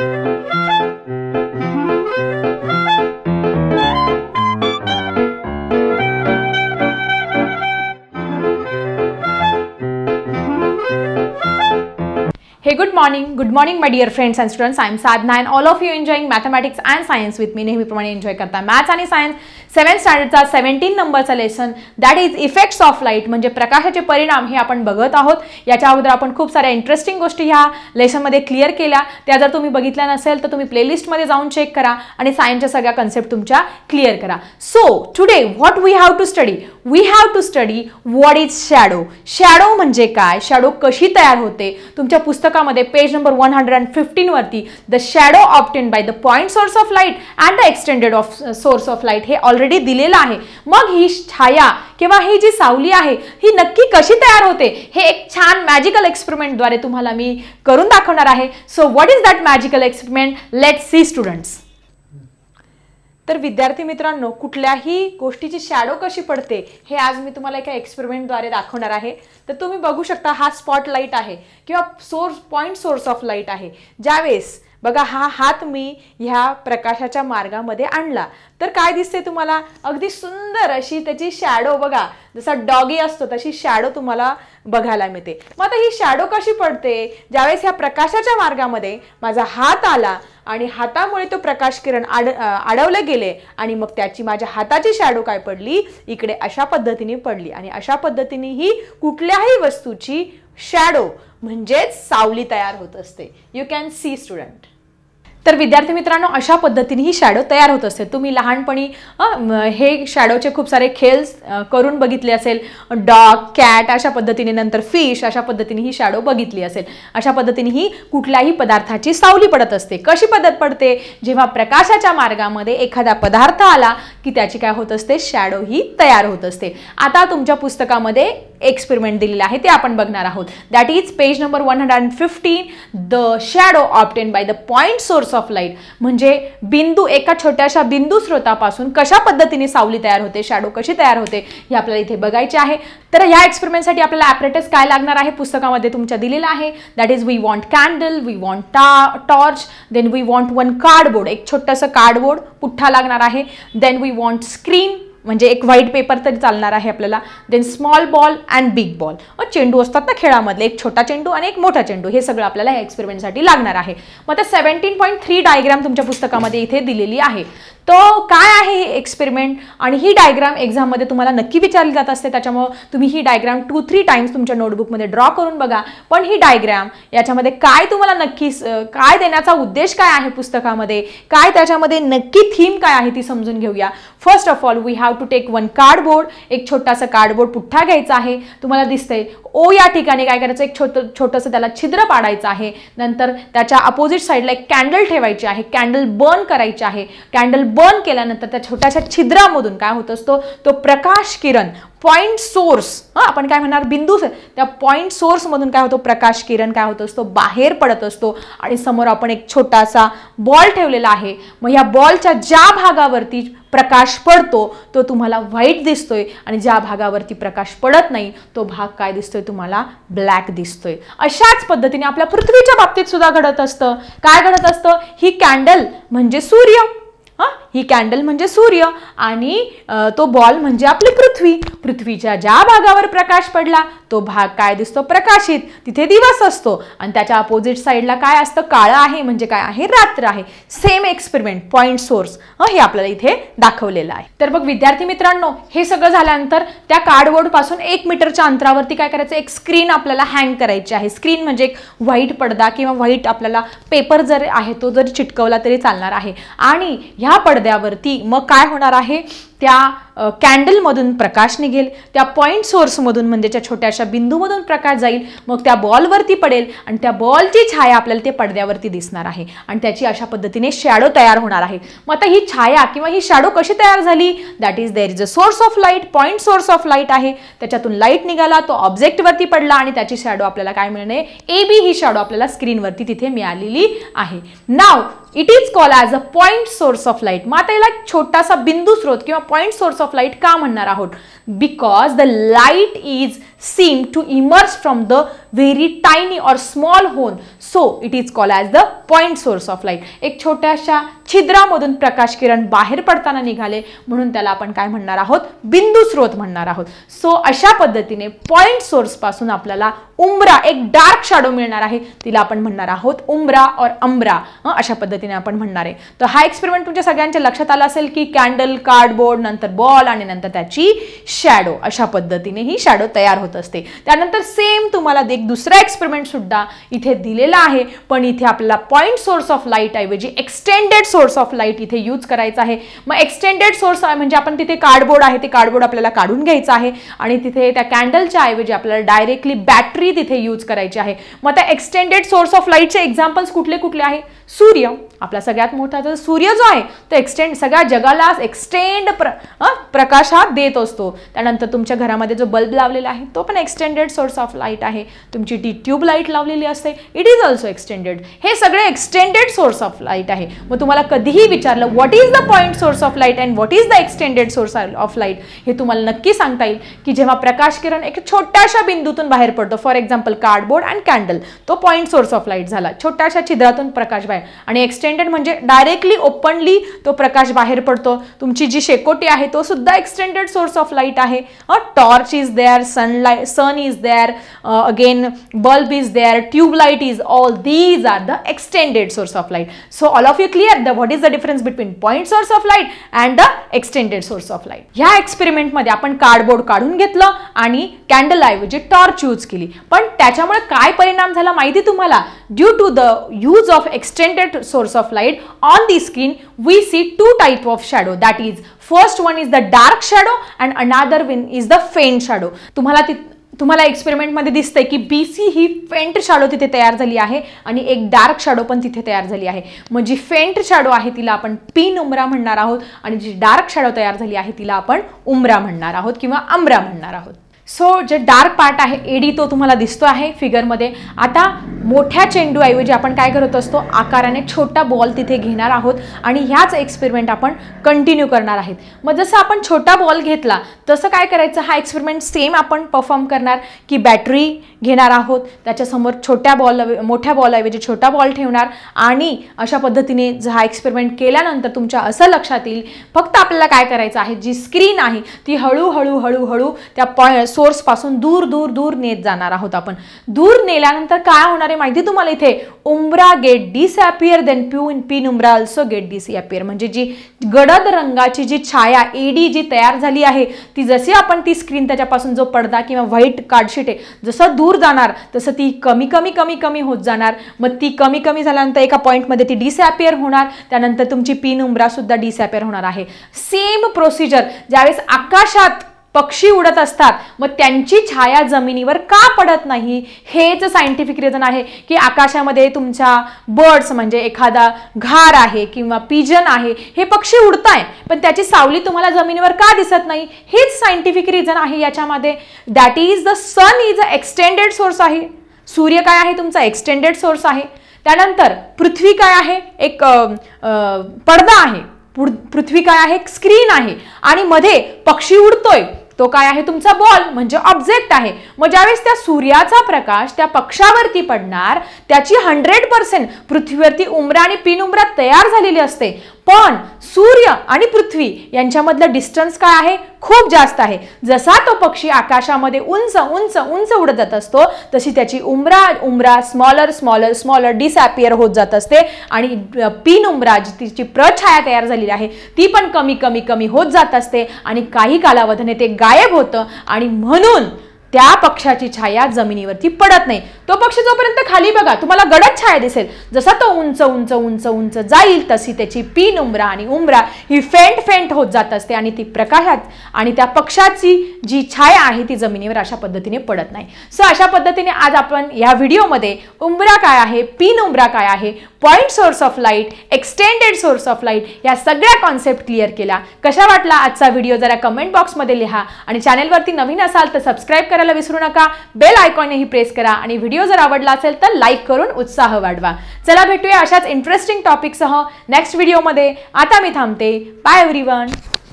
Hey, good morning my dear friends and students. I am Sadhna and all of you enjoying mathematics and science with me. नेहमीप्रमाणे enjoy करता maths आणि science 7th स्टँडर्डचा 17 नंबरचा lesson that is effects of light, म्हणजे प्रकाशाचे परिणाम हे आपण बघत आहोत. याच्या अगोदर आपण खूप साऱ्या इंटरेस्टिंग गोष्टी ह्या लेसनमध्ये क्लिअर केल्या. त्या जर तुम्ही बघितल्या नसेल तर तुम्ही प्लेलिस्टमध्ये जाऊन चेक करा आणि सायन्सच्या सगळ्या कन्सेप्ट तुमच्या क्लिअर करा. So today what we have to study, we have to study what is shadow. Shadow म्हणजे काय, शॅडो कशी तयार होते. तुमच्या पुस्तकामध्ये पेज नंबर 115 वरती the shadow obtained by the point source of light and the extended source of light हे already दिलेलं आहे. मग ही छाया किंवा ही जी सावली आहे ही नक्की कशी तयार होते हे एक छान मॅजिकल एक्सपेरिमेंटद्वारे तुम्हाला मी करून दाखवणार आहे. So what is that magical experiment, let's see students. तर विद्यार्थी मित्रांनो, कुठल्याही गोष्टीची शॅडो कशी पडते हे आज मी तुम्हाला एका एक्सपेरिमेंटद्वारे दाखवणार आहे. तर तुम्ही बघू शकता हा स्पॉटलाईट आहे किंवा पॉइंट सोर्स ऑफ लाईट आहे. ज्यावेळेस बघा हा हात मी ह्या प्रकाशाच्या मार्गामध्ये आणला तर काय दिसते तुम्हाला, अगदी सुंदर अशी त्याची शॅडो बघा, जसा डॉगी असतो तशी शॅडो तुम्हाला बघायला मिळते. मग आता ही शॅडो कशी पडते, ज्यावेळेस ह्या प्रकाशाच्या मार्गामध्ये माझा हात आला आणि हातामुळे तो प्रकाश किरण अडवले गेले आणि मग त्याची माझ्या हाताची शॅडो काय पडली, इकडे अशा पद्धतीने पडली. आणि अशा पद्धतीने ही कुठल्याही वस्तूची शॅडो म्हणजेच सावली तयार होत असते. You can see student. तर विद्यार्थी मित्रांनो, अशा पद्धतीने ही शॅडो तयार होत असते. तुम्ही लहानपणी हे शॅडोचे खूप सारे खेळ करून बघितले असेल. डॉग, कॅट अशा पद्धतीने, नंतर फिश अशा पद्धतीने ही शॅडो बघितली असेल. अशा पद्धतीने ही कुठल्याही पदार्थाची सावली पडत असते. कशी पद्धत पडते, जेव्हा प्रकाशाच्या मार्गामध्ये एखादा पदार्थ आला की त्याची काय होत असते, शॅडो ही तयार होत असते. आता तुमच्या पुस्तकामध्ये एक्सपेरिमेंट दिलेला आहे ते आपण बघणार आहोत. That is page number 115 the shadow obtained by the point source of light. म्हणजे बिंदू, एका छोट्याशा बिंदू स्रोतापासून कशा पद्धतीने सावली तयार होते, शॅडो कशी तयार होते हे आपल्याला इथे बघायचे आहे. तर या एक्सपेरिमेंटसाठी आपल्याला ॲपरेटस काय लागणार आहे पुस्तकामध्ये तुमच्या दिलेला आहे. That is we want candle, we want torch, then we want one cardboard, एक छोटंसं कार्डबोर्ड पुठ्ठा लागणार आहे. देन वी वॉन्ट स्क्रीन, म्हणजे एक व्हाईट पेपर तरी चालणार आहे आपल्याला. Then small ball and big ball, चेंडू असतात ना खेळामधले, एक छोटा चेंडू आणि एक मोठा चेंडू, हे सगळं आपल्याला या एक्सपेरिमेंटसाठी लागणार आहे. मग त्या 17.3 डायग्राम तुमच्या पुस्तकामध्ये इथे दिलेली आहे. तो काय आहे हे एक्सपेरिमेंट, आणि ही डायग्राम एक्झाममध्ये तुम्हाला नक्की विचारली जात असते. त्याच्यामुळे तुम्ही ही डायग्राम 2-3 टाइम्स तुमच्या नोटबुकमध्ये ड्रॉ करून बघा. पण ही डायग्राम याच्यामध्ये काय तुम्हाला नक्की काय देण्याचा उद्देश काय आहे पुस्तकामध्ये, काय त्याच्यामध्ये नक्की थीम काय आहे ती समजून घेऊया. First of all we have to take one cardboard, एक छोटासा कार्डबोर्ड पुठ्ठा घ्यायचा आहे. तुम्हाला दिसतंय ओ या ठिकाणी काय करायचं, एक छोटंसं त्याला छिद्र पाडायचं आहे. नंतर त्याच्या अपोजिट साईडला एक कॅन्डल ठेवायची आहे, कॅन्डल बर्न करायची आहे. कॅन्डल बर्न केल्यानंतर त्या छोट्याशा छिद्रामधून काय होत असतो, तो प्रकाश किरण पॉइंट सोर्स, आपण काय म्हणणार बिंदू, त्या पॉइंट सोर्स मधून काय होतो, प्रकाश किरण काय होत असतो, बाहेर पडत असतो. आणि समोर आपण एक छोटासा बॉल ठेवलेला आहे. मग या बॉलच्या ज्या भागावरती प्रकाश पडतो तो तुम्हाला व्हाईट दिसतोय आणि ज्या भागावरती प्रकाश पडत नाही तो भाग काय दिसतोय तुम्हाला, ब्लॅक दिसतोय. अशाच पद्धतीने आपल्या पृथ्वीच्या बाबतीत सुद्धा घडत असतं. काय घडत असतं, ही कॅन्डल म्हणजे सूर्य, ही कॅन्डल म्हणजे सूर्य आणि तो बॉल म्हणजे आपली पृथ्वी. पृथ्वीच्या ज्या भागावर प्रकाश पडला तो भाग काय दिसतो, प्रकाशित, तिथे दिवस असतो. आणि त्याच्या अपोजिट साईडला काय असतं, काळं आहे, म्हणजे काय आहे, रात्र आहे. सेम एक्सपेरिमेंट, पॉइंट सोर्स हे आपल्याला इथे दाखवलेलं आहे. तर बघ विद्यार्थी मित्रांनो, हे सगळं झाल्यानंतर त्या कार्डबोर्ड पासून 1 मीटरच्या अंतरावरती काय करायचं, एक स्क्रीन आपल्याला हँग करायची आहे. स्क्रीन म्हणजे एक व्हाईट पडदा किंवा व्हाईट आपल्याला पेपर जर आहे तो जर चिटकवला तरी चालणार आहे. आणि ह्या पडद्यावरती मग काय होणार आहे, त्या कॅन्डलमधून प्रकाश निघेल, त्या पॉइंट सोर्समधून म्हणजे त्या छोट्याशा बिंदूमधून प्रकाश जाईल, मग त्या बॉलवरती पडेल आणि त्या बॉलची छाया आपल्याला ते पडद्यावरती दिसणार आहे आणि त्याची अशा पद्धतीने शॅडो तयार होणार आहे. मग आता ही छाया किंवा ही शॅडो कशी तयार झाली, that is there is a source of light, point source of light आहे. त्याच्यातून लाईट निघाला, तो ऑब्जेक्टवरती पडला आणि त्याची शॅडो आपल्याला काय मिळणे, AB ही शॅडो आपल्याला स्क्रीनवरती तिथे मिळालेली आहे. Now it is called as a point source of light. मग आता याला छोटासा बिंदू स्रोत किंवा पॉइंट सोर्स ऑफ लाईट का म्हणणार आहोत, because the light is seem to emerge from the very tiny और small hole, so it is called as the point source of light. एक छोट्याशा छिद्रामधून प्रकाश किरण बाहेर पडताना निघाले म्हणून त्याला आपण काय म्हणणार आहोत, बिंदू स्रोत म्हणणार आहोत. सो अशा पद्धतीने पॉइंट सोर्स पासून आपल्याला उंबरा, एक डार्क शॅडो मिळणार आहे, तिला आपण म्हणणार आहोत उंबरा और अंबरा. अशा पद्धतीने आपण म्हणणार आहे. तर हा एक्सपेरिमेंट तुमच्या सगळ्यांच्या लक्षात आला असेल की कॅन्डल, कार्डबोर्ड, नंतर बॉल आणि नंतर त्याची शॅडो, अशा पद्धतीने ही शॅडो तयार होत असते. त्यानंतर सेम तुम्हाला एक दुसरा एक्सपेरिमेंट सुद्धा इथे दिलेला आहे, पण इथे आपल्याला पॉइंट सोर्स ऑफ लाईट ऐवजी एक्सटेंडेड सोर्स ऑफ लाईट इथे यूज करायचा आहे. मग एक्सटेंडेड सोर्स म्हणजे आपण तिथे कार्डबोर्ड आहे, ते कार्डबोर्ड आपल्याला काढून घ्यायचं आहे आणि तिथे त्या कॅन्डलच्या ऐवजी आपल्याला डायरेक्टली बॅटरी तिथे यूज करायची आहे. मग त्या एक्सटेंडेड सोर्स ऑफ लाईटचे एक्झाम्पल्स कुठले कुठले आहे? सूर्य, आपला सगळ्यात मोठा जो सूर्य जो आहे तो एक्सटेंड, सगळ्या जगाला एक्सटेंड प्रकाश हा देत असतो. त्यानंतर तुमच्या घरामध्ये जो बल्ब लावलेला आहे तो पण एक्सटेंडेड सोर्स ऑफ लाईट आहे. तुमची टी ट्यूब लाईट लावलेली असते, इट इज ऑल्सो एक्सटेंडेड. हे सगळे एक्सटेंडेड सोर्स ऑफ लाईट आहे. मग तुम्हाला कधीही विचारलं what is the point source of light and what is the extended source of light, हे तुम्हाला नक्की सांगता येईल की जेव्हा प्रकाश किरण एक छोट्याशा बिंदूतून बाहेर पडतो, for example cardboard and candle, तो पॉइंट सोर्स ऑफ लाईट झाला, छोट्याशा छिद्रातून प्रकाश बाहेर. आणि एक्सटेंडेड म्हणजे डायरेक्टली ओपनली तो प्रकाश बाहेर पडतो. तुमची जी शेकोटी आहे तो सुद्धा एक्सटेंडेड सोर्स ऑफ लाईट आहे. Torch is there, sun is there, again bulb is there, tube light is, all these are the extended source of light. So all of you clear what is the difference between point source of light and the extended source of light. ह्या एक्सपेरिमेंटमध्ये आपण cardboard काढून घेतलं आणि candle ऐवजी torch use केली, पण त्याच्यामुळे काय परिणाम झाला माहिती तुम्हाला? Due to the use of extended source of light on the screen we see two type of shadow, that is first one is the dark shadow and another one is the faint shadow. तुम्हाला experiment मध्ये दिसतंय की BC ही faint shadow तिथे तयार झाली आहे आणि एक डार्क शॅडो पण तिथे तयार झाली आहे. मग जी फेंट शॅडो आहे तिला आपण पीन उंबरा म्हणणार आहोत आणि जी डार्क शॅडो तयार झाली आहे तिला आपण उंबरा म्हणणार आहोत किंवा अंबरा म्हणणार आहोत. सो जे डार्क पार्ट आहे एडी तो तुम्हाला दिसतो आहे फिगरमध्ये. आता मोठ्या चेंडू ऐवजी आपण काय करत असतो, आकाराने छोटा बॉल तिथे घेणार आहोत आणि ह्याच एक्सपेरिमेंट आपण कंटिन्यू करणार आहेत. मग जसं आपण छोटा बॉल घेतला तसं काय करायचं, हा एक्सपेरिमेंट सेम आपण परफॉर्म करणार की बॅटरी घेणार आहोत, त्याच्यासमोर मोठ्या बॉल ऐवजी छोटा बॉल ठेवणार आणि अशा पद्धतीने हा एक्सपेरिमेंट केल्यानंतर तुमच्या असं लक्षात येईल फक्त आपल्याला काय करायचं आहे, जी स्क्रीन आहे ती हळूहळू हळूहळू त्या सोर्स पासून दूर दूर दूर नेत जाणार आहोत आपण. दूर नेल्यानंतर काय होणार आहे माहिती तुम्हाला, इथे उंबरा गेट डिसअपियर देन पीन उंबरा ऑल्सो गेट डिसअपियर. म्हणजे जी गडद रंगाची जी छाया एडी जी तयार झाली आहे ती जशी आपण ती स्क्रीन त्याच्यापासून जो पडदा किंवा व्हाईट कार्डशीट आहे जसं दूर जाणार तसं ती कमी कमी कमी कमी होत जाणार. मग ती कमी कमी झाल्यानंतर एका पॉईंटमध्ये ती डिसअपियर होणार. त्यानंतर तुमची पीन उंबरा सुद्धा डिसअपियर होणार आहे. सेम प्रोसिजर ज्यावेळेस आकाशात पक्षी उडत असतात मग त्यांची छाया जमिनीवर का पडत नाही, हेच सायंटिफिक रिझन आहे की आकाशामध्ये तुमच्या बर्ड्स म्हणजे एखादा घार आहे किंवा पिजन आहे, हे पक्षी उडताय पण त्याची सावली तुम्हाला जमिनीवर का दिसत नाही, हेच सायंटिफिक रिझन आहे याच्यामध्ये. That is the sun is a extended source आहे. सूर्य काय आहे तुमचा एक्सटेंडेड सोर्स आहे. त्यानंतर पृथ्वी काय आहे, एक पडदा आहे. पृथ्वी काय आहे, स्क्रीन आहे आणि मध्ये पक्षी उडतोय तो काय आहे तुमचा बॉल म्हणजे ऑब्जेक्ट आहे. मग ज्यावेळेस त्या सूर्याचा प्रकाश त्या पक्षावरती पडणार त्याची 100% पृथ्वीवरती उंबरा आणि पीन उंबरा तयार झालेली असते, पण सूर्य आणि पृथ्वी यांच्यामधलं डिस्टन्स काय आहे, खूप जास्त आहे. जसा तो पक्षी आकाशामध्ये उंच उंच उंच उडत जात असतो तशी त्याची उंबरा स्मॉलर स्मॉलर स्मॉलर डिसअपियर होत जात असते आणि पीन उंबरा जी तिची प्रछाया तयार झालेली आहे ती पण कमी कमी कमी होत जात असते आणि काही कालावधीने ते गायब होतं आणि म्हणून त्या पक्षाची छाया जमिनीवरती पडत नाही. तो पक्षी जोपर्यंत खाली बघा तुम्हाला गडद छाया दिसेल, जसा तो उंच उंच उंच उंच जाईल तशी त्याची पीन उंबरा आणि उंबरा ही फेंट होत जात असते आणि ती प्रकाशात आणि त्या पक्षाची जी छाया आहे ती जमिनीवर अशा पद्धतीने पडत नाही. सो अशा पद्धतीने आज आपण या व्हिडिओमध्ये उंबरा काय आहे, पीन उंबरा काय आहे, point source of light, extended source of light या सगळ्या कॉन्सेप्ट क्लिअर केला. कशा वाटला आजचा व्हिडिओ जरा कमेंट बॉक्समध्ये लिहा आणि चॅनलवरती नवीन असाल तर सबस्क्राईब करायला विसरू नका. बेल आयकॉनही प्रेस करा आणि व्हिडिओ जर आवडला असेल तर लाईक करून उत्साह वाढवा. चला भेटूया अशाच इंटरेस्टिंग टॉपिकसह नेक्स्ट व्हिडिओमध्ये. आता मी थांबते. Bye everyone.